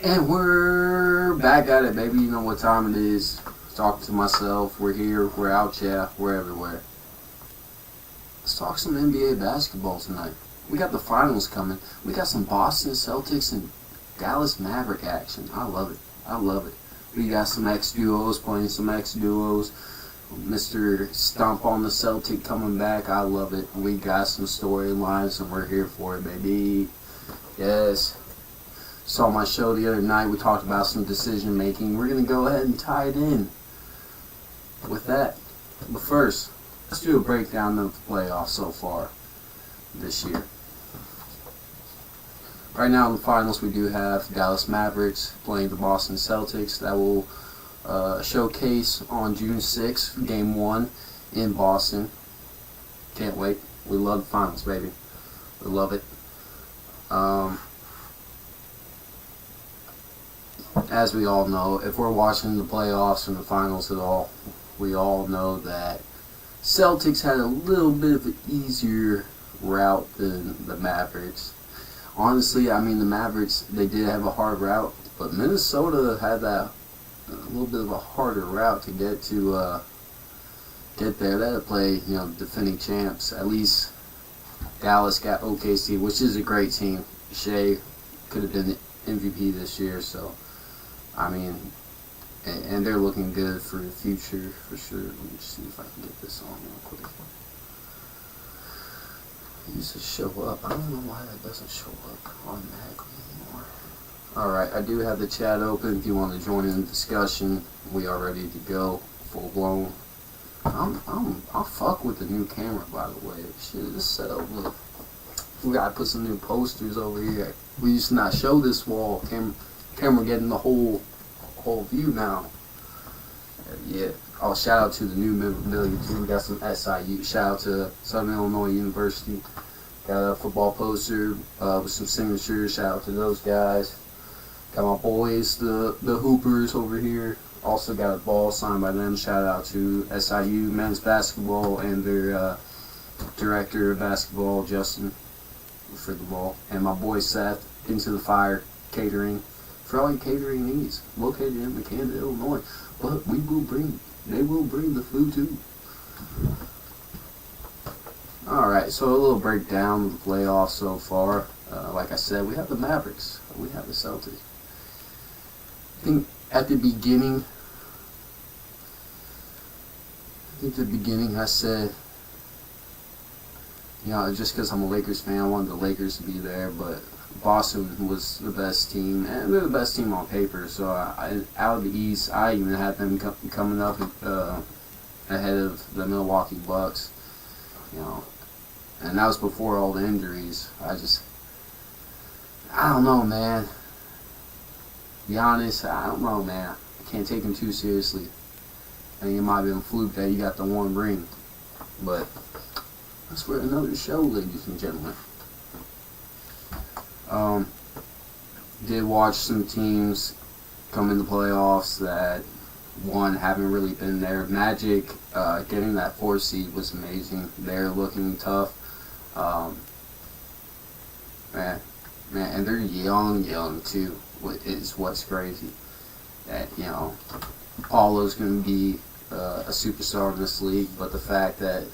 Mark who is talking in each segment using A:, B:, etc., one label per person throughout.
A: And we're back at it, baby. You know what time it is. Talking to myself. We're here. We're out, yeah. We're everywhere. Let's talk some NBA basketball tonight. We got the finals coming. We got some Boston Celtics and Dallas Maverick action. I love it. I love it. We got some X duos playing some X duos. Mr. Stomp on the Celtic coming back. I love it. We got some storylines and we're here for it, baby. Yes. Saw my show the other night. We talked about some decision making. We're going to go ahead and tie it in with that. But first, let's do a breakdown of the playoffs so far this year. Right now in the finals, we do have Dallas Mavericks playing the Boston Celtics. That will showcase on June 6th, Game 1 in Boston. Can't wait. We love the finals, baby. We love it. As we all know, if we're watching the playoffs and the finals at all, we all know that Celtics had a little bit of an easier route than the Mavericks. Honestly, I mean, the Mavericks, they did have a hard route, but Minnesota had that a little bit of a harder route to get there. They had to play, defending champs. At least Dallas got OKC, which is a great team. Shea could have been the MVP this year, so I mean, and they're looking good for the future for sure. Let me see if I can get this on real quick. It used to show up. I don't know why that doesn't show up automatically anymore. Alright, I do have the chat open if you want to join in the discussion. We are ready to go, full blown. I'll fuck with the new camera, by the way. Shit, this setup, look. We gotta put some new posters over here. We used to not show this wall. Camera getting the whole view now. Yeah. Oh, shout out to the new memorabilia too. We got some SIU. Shout out to Southern Illinois University. Got a football poster with some signatures. Shout out to those guys. Got my boys, the Hoopers over here. Also got a ball signed by them. Shout out to SIU men's basketball and their director of basketball, Justin, for the ball. And my boy Seth, Into the Fire Catering. For all your catering needs, located in McKenna, Illinois. But they will bring the food too. Alright, so a little breakdown of the playoffs so far. Like I said, we have the Mavericks. We have the Celtics. I think at the beginning, I said, just because I'm a Lakers fan, I wanted the Lakers to be there, but Boston was the best team, and they're the best team on paper. So out of the East, I even had them coming up ahead of the Milwaukee Bucks. And that was before all the injuries. I don't know, man. To be honest, I don't know, man. I can't take him too seriously. I think it might have been a fluke that he got the one ring, but that's for another show, ladies and gentlemen. Did watch some teams come in the playoffs that, one, haven't really been there. Magic, getting that 4 seed was amazing. They're looking tough. Man, and they're young too, is what's crazy. That, Paulo's going to be a superstar in this league, but the fact that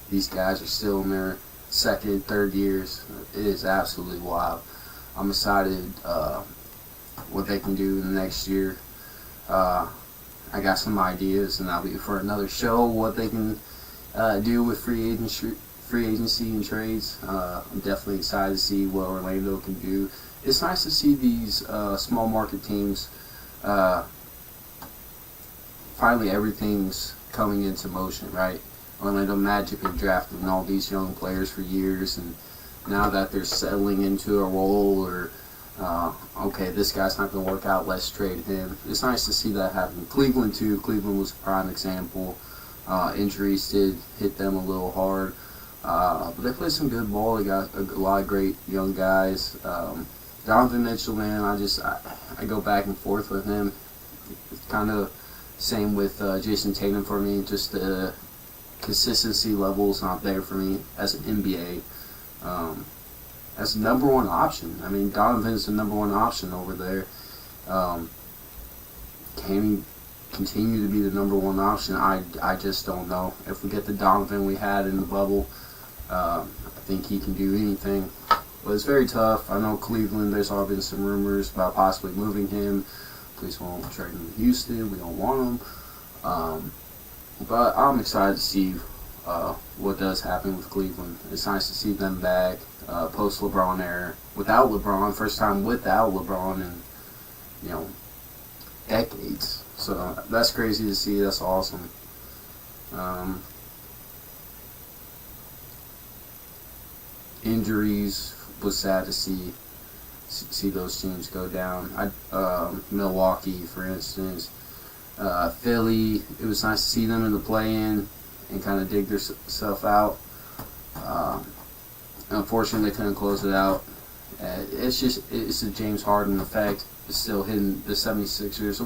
A: these guys are still in their second, third years, it is absolutely wild. I'm excited what they can do in the next year. I got some ideas, and that'll be for another show, what they can do with free agency and trades. I'm definitely excited to see what Orlando can do. It's nice to see these small market teams, finally everything's coming into motion, right? Orlando Magic have drafted all these young players for years, and now that they're settling into a role, or okay, this guy's not going to work out, let's trade him. It's nice to see that happen. Cleveland too. Cleveland was a prime example. Injuries did hit them a little hard, but they played some good ball. They got a lot of great young guys. Donovan Mitchell, man, I go back and forth with him. It's kind of same with Jason Tatum for me. Just the consistency level is not there for me as an NBA. As the number one option. I mean, Donovan's the number one option over there. Can he continue to be the number one option? I just don't know. If we get the Donovan we had in the bubble, I think he can do anything. But it's very tough. I know Cleveland, there's already been some rumors about possibly moving him. Please won't trade him to Houston. We don't want him. But I'm excited to see what does happen with Cleveland. It's nice to see them back post LeBron era. Without LeBron, first time without LeBron in decades. So that's crazy to see. That's awesome. Injuries was sad to see those teams go down. Milwaukee, for instance, Philly. It was nice to see them in the play-in and kind of dig themselves out. Unfortunately, they couldn't close it out. It's a James Harden effect. It's still hitting the 76ers.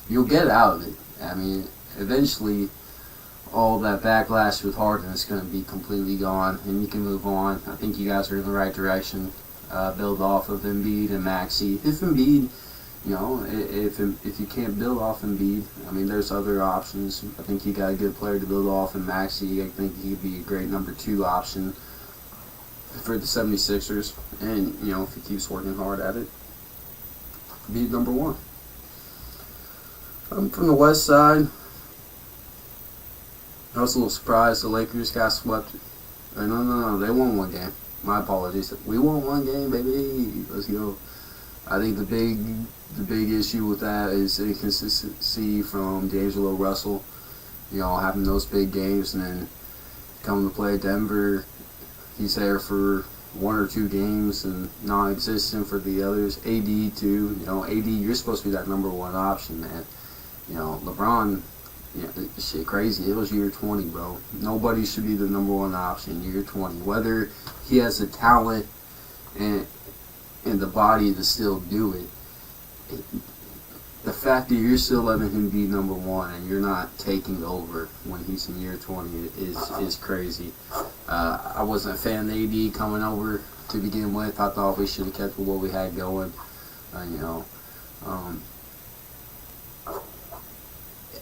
A: You'll get out of it. I mean, eventually, all that backlash with Harden is going to be completely gone, and you can move on. I think you guys are in the right direction. Build off of Embiid and Maxey. If Embiid, if you can't build off Embiid, I mean, there's other options. I think you got a good player to build off in Maxey. I think he could be a great number 2 option for the 76ers. And, if he keeps working hard at it, be number 1. From the West side, I was a little surprised the Lakers got swept. No, they won 1 game. My apologies. We won 1 game, baby. Let's go. I think the big issue with that is inconsistency from D'Angelo Russell. Having those big games and then coming to play Denver, he's there for 1 or 2 games and non-existent for the others. AD too. AD, you're supposed to be that number 1 option, man. LeBron. Shit crazy. It was year 20, bro. Nobody should be the number 1 option year 20. Whether he has the talent and the body to still do it, the fact that you're still letting him be number 1 and you're not taking over when he's in year 20 is crazy. I wasn't a fan of AD coming over to begin with. I thought we should have kept what we had going.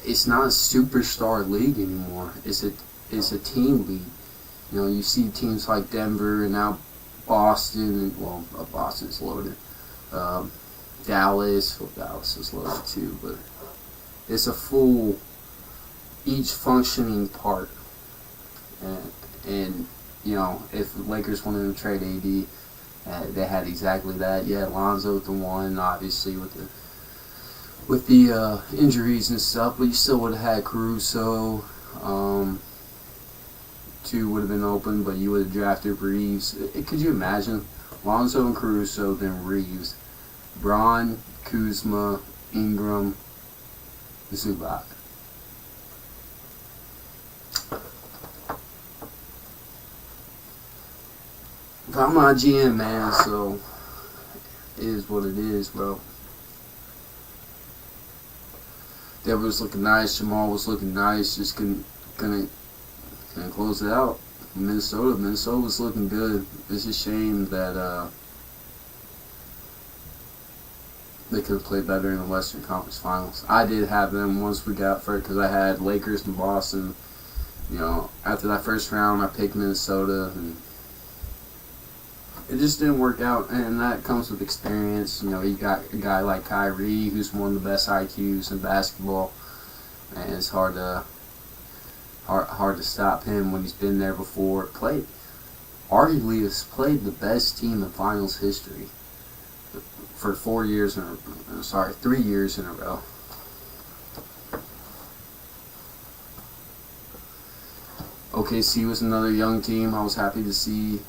A: It's not a superstar league anymore. It's a team league. You see teams like Denver and now Boston. Well, Boston's loaded. Dallas. Well, Dallas is loaded too. But it's a full, each functioning part. And if the Lakers wanted to trade AD, they had exactly that. You had Lonzo with the 1, obviously with the injuries and stuff, but you still would have had Caruso. 2 would have been open, but you would have drafted Reeves. Could you imagine? Lonzo and Caruso, then Reeves. Braun, Kuzma, Ingram, Zubac. But I'm not GM, man, so it is what it is, bro. Denver was looking nice. Jamal was looking nice. Just couldn't close it out. Minnesota was looking good. It's a shame that they could have played better in the Western Conference Finals. I did have them once we got first because I had Lakers and Boston. After that first round, I picked Minnesota, and it just didn't work out. And that comes with experience. You got a guy like Kyrie, who's one of the best IQs in basketball, and it's hard to stop him when he's been there before. Arguably has played the best team in finals history for 3 years in a row. OKC was another young team I was happy to see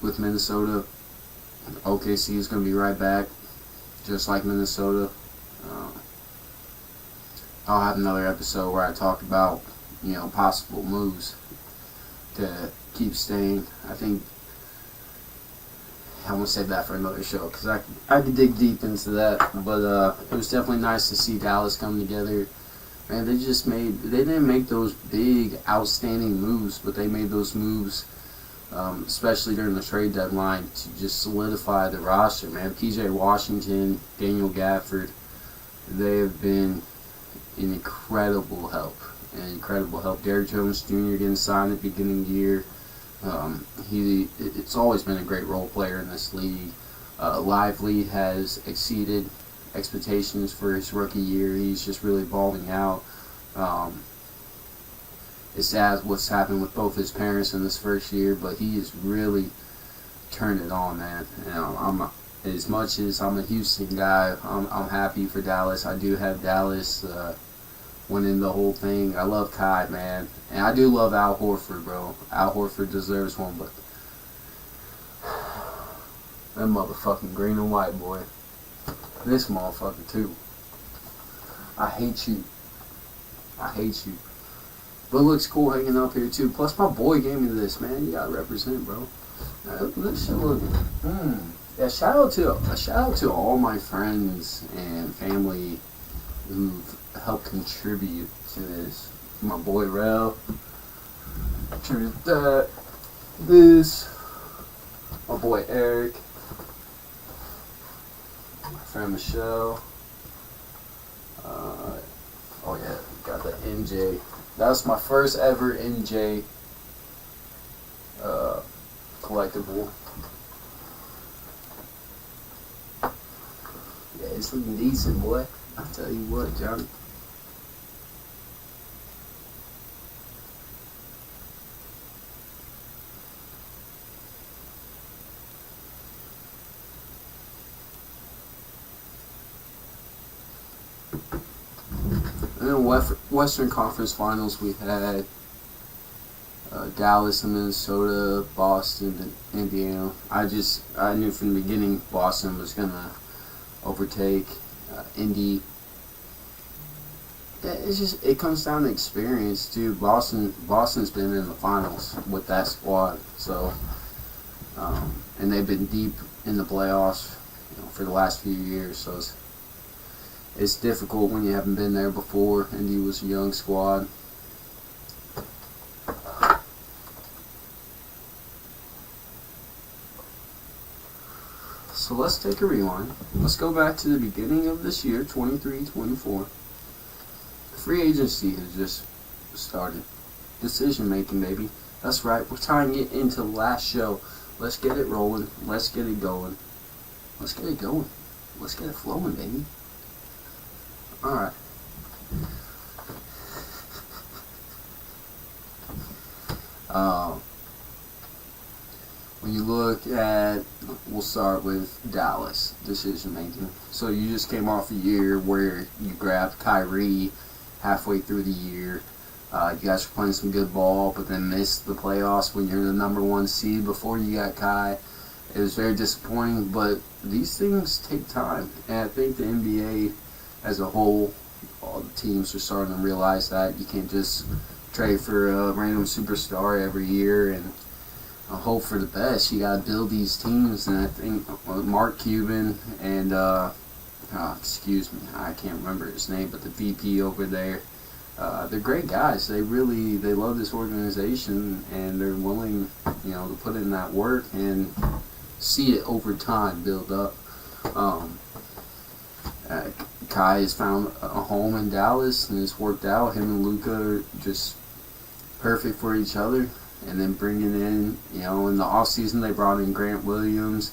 A: with Minnesota. OKC is going to be right back, just like Minnesota. I'll have another episode where I talk about possible moves to keep staying. I think I'm gonna save that for another show because I could dig deep into that. But it was definitely nice to see Dallas come together. Man, they didn't make those big outstanding moves, but they made those moves, especially during the trade deadline, to just solidify the roster. Man, PJ Washington, Daniel Gafford, They have been an incredible help. Derrick Jones Jr. getting signed at the beginning of the year. It's always been a great role player in this league. Lively has exceeded expectations for his rookie year. He's just really balling out. It's sad what's happened with both his parents in this first year, but he has really turned it on, man. As much as I'm a Houston guy, I'm happy for Dallas. I do have Dallas winning the whole thing. I love Kai, man, and I do love Al Horford, bro. Al Horford deserves one, but that motherfucking green and white boy, this motherfucker too. I hate you. But it looks cool hanging up here too. Plus my boy gave me this, man. You gotta represent, bro. This shit look. Yeah, shout out to all my friends and family who've helped contribute to this. My boy Rel, contributed that. This. My boy Eric. My friend Michelle. Oh yeah, got the NJ. That was my first ever NJ collectible. Yeah, it's looking decent, boy. I'll tell you what, Johnny. And in Western Conference Finals, we had Dallas and Minnesota, Boston and Indiana. I knew from the beginning Boston was gonna overtake Indy. It comes down to experience, dude. Boston's been in the finals with that squad, so and they've been deep in the playoffs, for the last few years. So it's difficult when you haven't been there before. Indy was a young squad. So let's take a rewind. Let's go back to the beginning of this year, 23-24. Free agency has just started. Decision making, baby. That's right. We're tying it into the last show. Let's get it rolling. Let's get it going. Let's get it going. Let's get it flowing, baby. Alright. When you look at, we'll start with Dallas decision making. So you just came off a year where you grabbed Kyrie halfway through the year. You guys were playing some good ball, but then missed the playoffs when you're the number one seed before you got Kai. It was very disappointing, but these things take time. And I think the NBA as a whole, all the teams are starting to realize that you can't just trade for a random superstar every year and hope for the best. You got to build these teams, and I think Mark Cuban and excuse me, I can't remember his name, but the VP over there, they're great guys. They love this organization, and they're willing, to put in that work and see it over time build up. Kai has found a home in Dallas, and it's worked out. Him and Luka are just perfect for each other. And then bringing in, in the offseason, they brought in Grant Williams.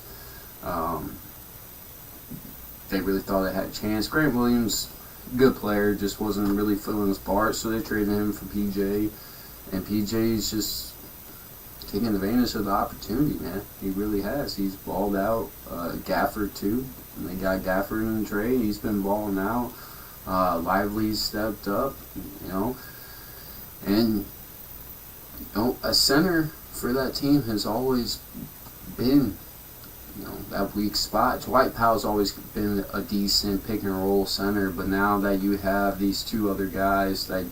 A: They really thought they had a chance. Grant Williams, good player, just wasn't really filling his part, so they traded him for PJ. And PJ's just taking advantage of the opportunity, man. He really has. He's balled out. Gafford, too. And they got Gafford in the trade. He's been balling out. Lively's stepped up, And, a center for that team has always been, that weak spot. Dwight Powell's always been a decent pick and roll center, but now that you have these two other guys that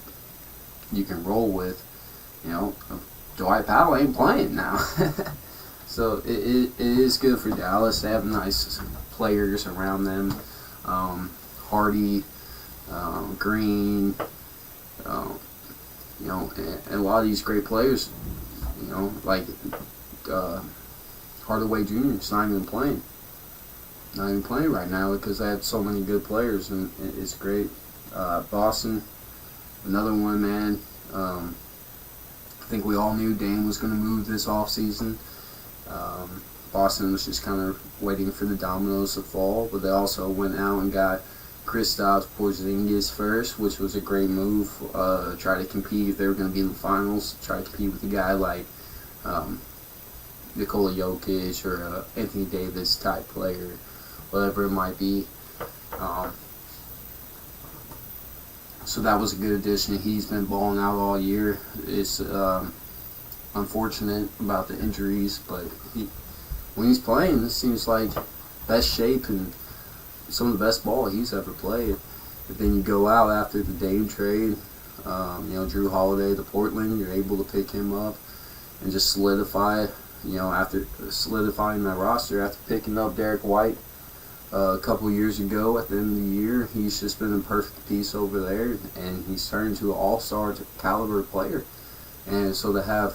A: you can roll with, Dwight Powell ain't playing now. So it is good for Dallas. They have nice players around them. Hardy, Green, and a lot of these great players, like Hardaway Jr. is not even playing. not even playing right now because they had so many good players, and it's great. Boston, another one, man. I think we all knew Dame was going to move this offseason. Boston was just kind of waiting for the dominoes to fall, but they also went out and got Kristaps Porzingis first, which was a great move. Try to compete if they were going to be in the finals. Try to compete with a guy like Nikola Jokic or Anthony Davis type player, whatever it might be. So that was a good addition. He's been balling out all year. It's unfortunate about the injuries, but when he's playing, it seems like best shape and some of the best ball he's ever played. But then you go out after the Dame trade, Drew Holiday to Portland, you're able to pick him up and just solidify, after solidifying that roster after picking up Derek White a couple years ago at the end of the year. He's just been a perfect piece over there, and he's turned into an all-star caliber player. And so to have,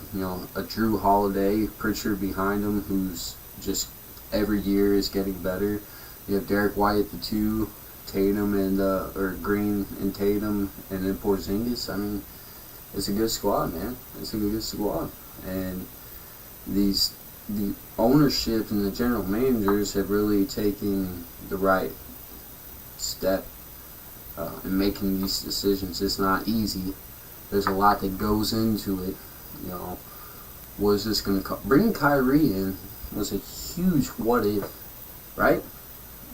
A: a Drew Holiday, Pritchard behind him, who's just every year is getting better. You have Derek White at the 2, Tatum and or Green and Tatum, and then Porzingis. I mean, it's a good squad, man. It's a good squad, and the ownership and the general managers have really taken the right step in making these decisions. It's not easy. There's a lot that goes into it. What is this going to cost? Bringing Kyrie in was a huge what if, right?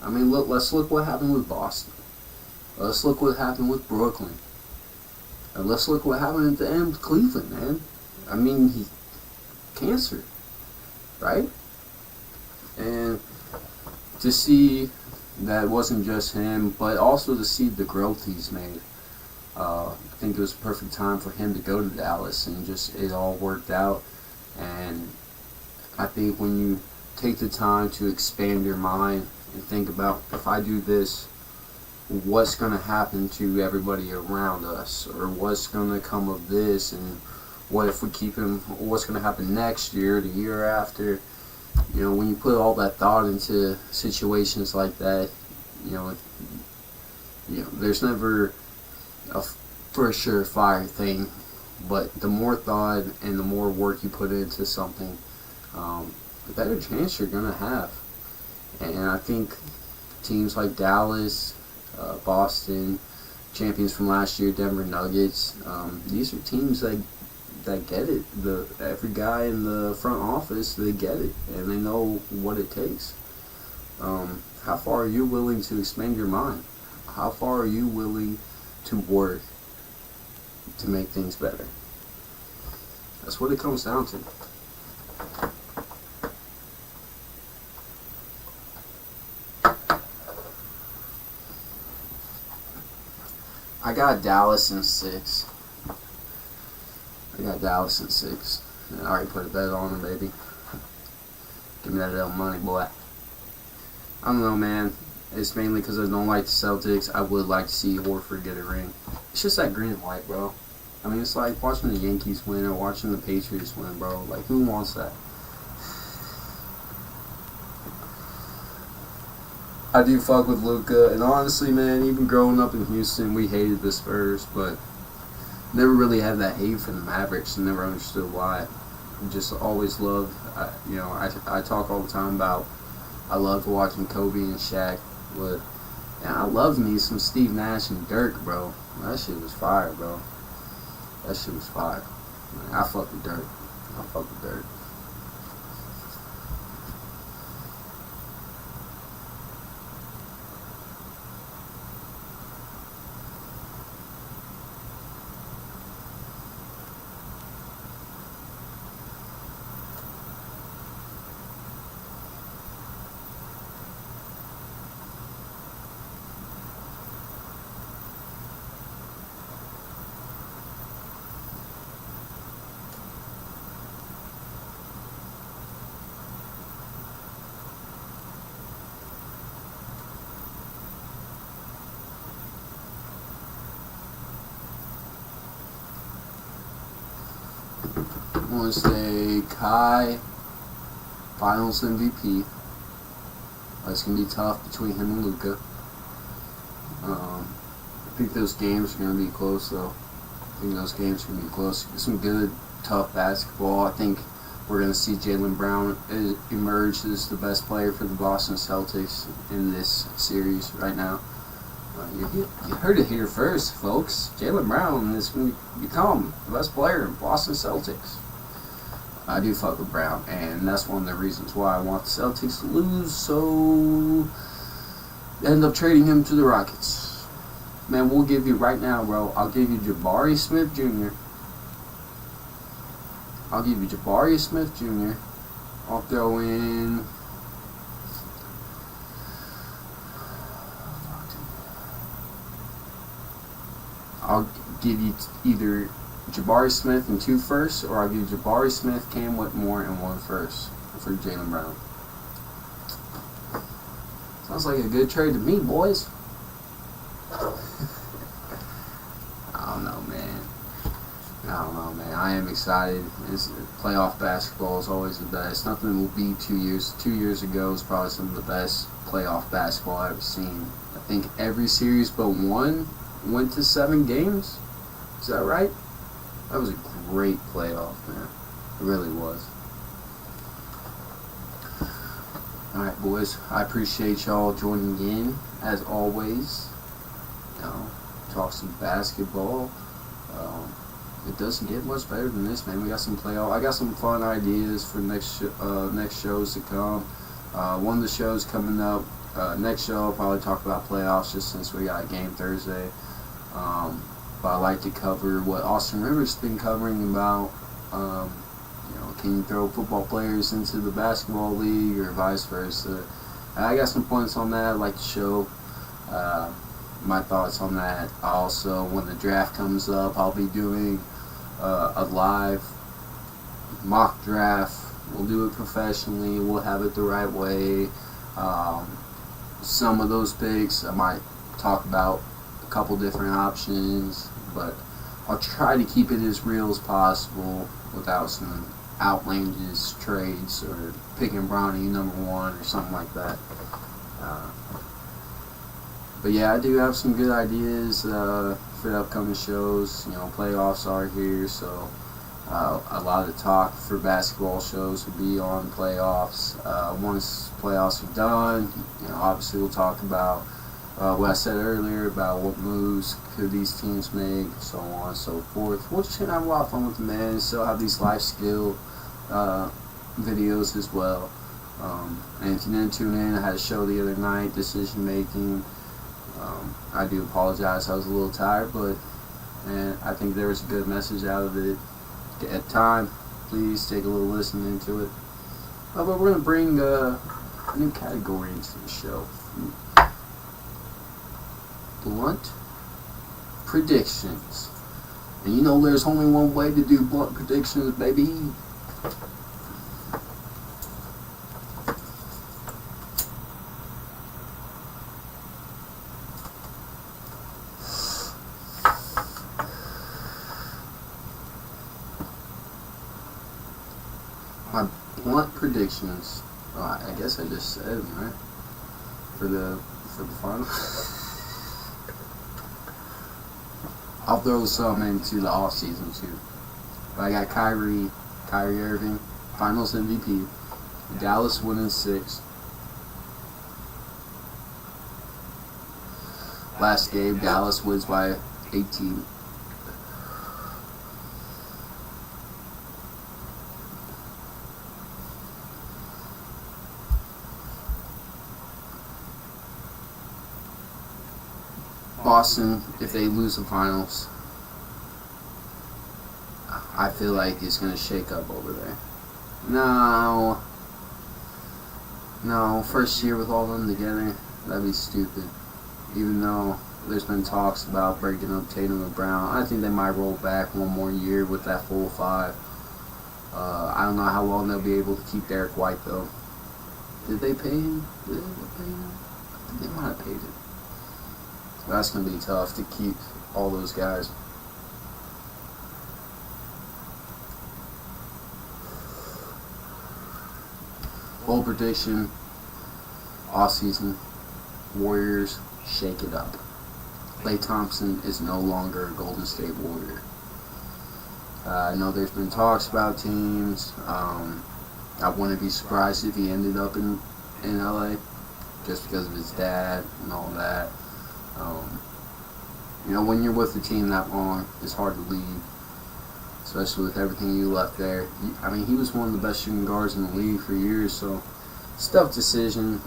A: I mean, let's look what happened with Boston. Let's look what happened with Brooklyn. And let's look what happened at the end with Cleveland, man. I mean, cancer, right? And to see that it wasn't just him, but also to see the growth he's made. I think it was a perfect time for him to go to Dallas, and just it all worked out. And I think when you take the time to expand your mind and think about, if I do this, what's going to happen to everybody around us, or what's going to come of this, and what if we keep him, what's going to happen next year, the year after. When you put all that thought into situations like that, there's never a for sure fire thing, but the more thought and the more work you put into something, the better chance you're going to have. And I think teams like Dallas, Boston, champions from last year, Denver Nuggets, these are teams that get it. Every guy in the front office, they get it, and they know what it takes. How far are you willing to expand your mind? How far are you willing to work to make things better? That's what it comes down to. I got Dallas in 6. I already put a bet on them, baby. Give me that little money, boy. I don't know, man. It's mainly because I don't like the Celtics. I would like to see Horford get a ring. It's just that green and white, bro. I mean, it's like watching the Yankees win or watching the Patriots win, bro. Like, who wants that? I do fuck with Luka, and honestly, man, even growing up in Houston, we hated the Spurs, but never really had that hate for the Mavericks, and never understood why. Just always loved, I talk all the time about I loved watching Kobe and Shaq, but I loved me some Steve Nash and Dirk, bro. That shit was fire, bro. That shit was fire. I fuck with Dirk. I want to say Kai, Finals MVP. It's going to be tough between him and Luka. I think those games are going to be close, though. I think those games are going to be close. Some good, tough basketball. I think we're going to see Jaylen Brown emerge as the best player for the Boston Celtics in this series right now. You heard it here first, folks. Jaylen Brown is going to become the best player in Boston Celtics. I do fuck with Brown, and that's one of the reasons why I want the Celtics to lose, so end up trading him to the Rockets. Man, we'll give you right now, bro. I'll give you Jabari Smith Jr. I'll throw in. I'll give you either Jabari Smith and 2 firsts, or I'll give you Jabari Smith, Cam Whitmore, and 1 first for Jaylen Brown. Sounds like a good trade to me, boys. I don't know, man. I am excited. Playoff basketball is always the best. Nothing will beat 2 years. 2 years ago was probably some of the best playoff basketball I've ever seen. I think every series but one went to 7 games. Is that right? That was a great playoff, man. It really was. Alright, boys. I appreciate y'all joining in, as always. Talk some basketball. It doesn't get much better than this, man. We got some playoff. I got some fun ideas for next shows to come. One of the shows coming up. Next show, I'll probably talk about playoffs, just since we got a game Thursday. But I like to cover what Austin Rivers has been covering about. Can you throw football players into the basketball league or vice versa? I got some points on that. I'd like to show my thoughts on that. Also, when the draft comes up, I'll be doing a live mock draft. We'll do it professionally. We'll have it the right way. Some of those picks, I might talk about a couple different options, but I'll try to keep it as real as possible without some outlandish trades or picking Bronny #1 or something like that. But yeah, I do have some good ideas for the upcoming shows. Playoffs are here, so a lot of the talk for basketball shows will be on playoffs. Once playoffs are done, obviously we'll talk about what I said earlier about what moves could these teams make, so on and so forth. We're just gonna have a lot of fun with the man, and still have these life skill videos as well. And if you didn't tune in, I had a show the other night, decision making. I do apologize, I was a little tired, but I think there was a good message out of it. At time, please take a little listen into it. But we're going to bring a new category into the show. Blunt predictions. And there's only one way to do blunt predictions, baby. My blunt predictions. I guess I just said them, right? For the final. I'll throw some into the off season too. But I got Kyrie Irving, Finals MVP. Dallas winning 6. Last game, Dallas wins by 18. Boston, if they lose the finals, I feel like it's going to shake up over there. No, first year with all of them together, that'd be stupid. Even though there's been talks about breaking up Tatum and Brown, I think they might roll back one more year with that full 5. I don't know how long they'll be able to keep Derek White, though. Did they pay him? I think they might have paid him. That's going to be tough to keep all those guys. Bold prediction. Offseason, Warriors, shake it up. Klay Thompson is no longer a Golden State Warrior. I know there's been talks about teams. I wouldn't be surprised if he ended up in LA just because of his dad and all that. When you're with the team that long, it's hard to leave, especially with everything you left there. He was one of the best shooting guards in the league for years, so it's a tough decision.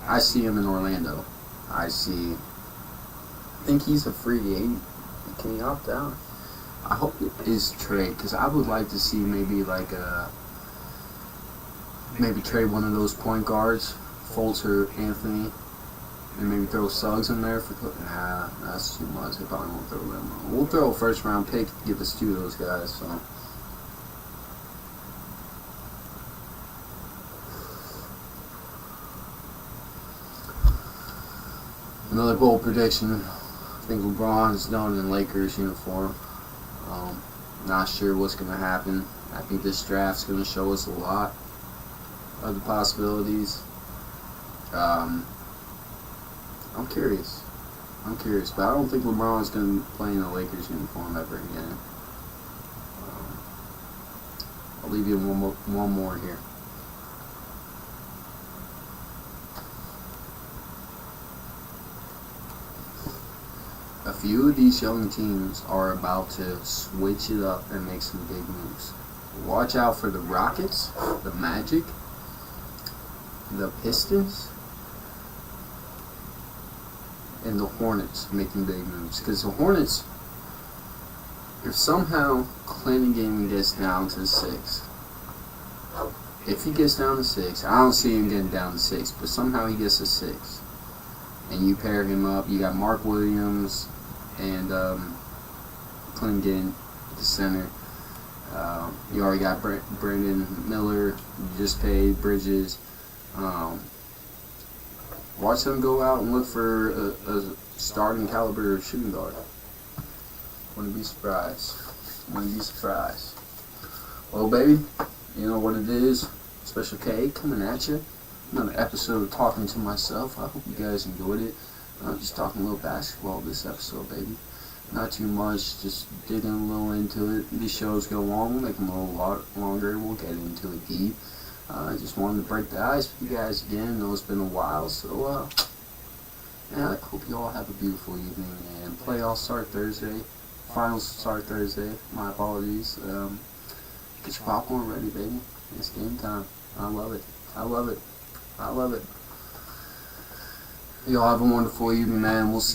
A: I see him in Orlando. I think he's a free agent. Can he opt out? I hope it is trade, because I would like to see maybe trade one of those point guards, Fultz or Anthony, and maybe throw Suggs in there for. Nah, that's too much. They probably won't throw them. We'll throw a first round pick to give us two of those guys. So. Another bold prediction. I think LeBron is done in Lakers uniform. Not sure what's going to happen. I think this draft's going to show us a lot of the possibilities. I'm curious, but I don't think LeBron's going to play in the Lakers uniform ever again. I'll leave you one more here. A few of these young teams are about to switch it up and make some big moves. Watch out for the Rockets, the Magic, the Pistons, and the Hornets making big moves. Because the Hornets, if somehow Clenningham gets down to 6, if he gets down to 6, I don't see him getting down to 6, but somehow he gets to 6, and you pair him up, you got Mark Williams and Clenningham at the center. You already got Brandon Miller, you just paid Bridges. Watch them go out and look for a starting caliber shooting guard. Wouldn't be surprised. Well, baby, you know what it is. Special K coming at you. Another episode of Talking to Myself. I hope you guys enjoyed it. I'm just talking a little basketball this episode, baby. Not too much, just digging a little into it. These shows go long, we'll make them a little longer. We'll get into it deep. I just wanted to break the ice with you guys again. I know it's been a while, so I hope you all have a beautiful evening. And playoffs start Thursday. Finals start Thursday. My apologies. Get your popcorn ready, baby. It's game time. I love it. Y'all have a wonderful evening, man. We'll see